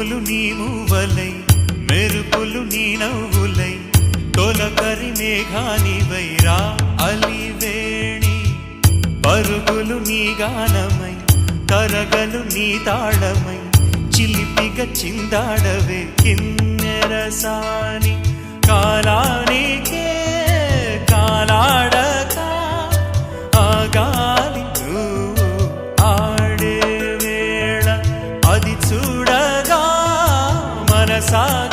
ఉరుములు నీ మూవలై మెరుపులు నీ నవ్వులై తొలకరి మేఘానివై రా అలివేణి పరుగులు నీ గానమై తరగలు నీ తాళమై చిలిపిగా చిందాడవే కిన్నెరసాని కాలానికే కాలాడక ఆగాలి ఆడే వేళ అది చూడగా మనసాగ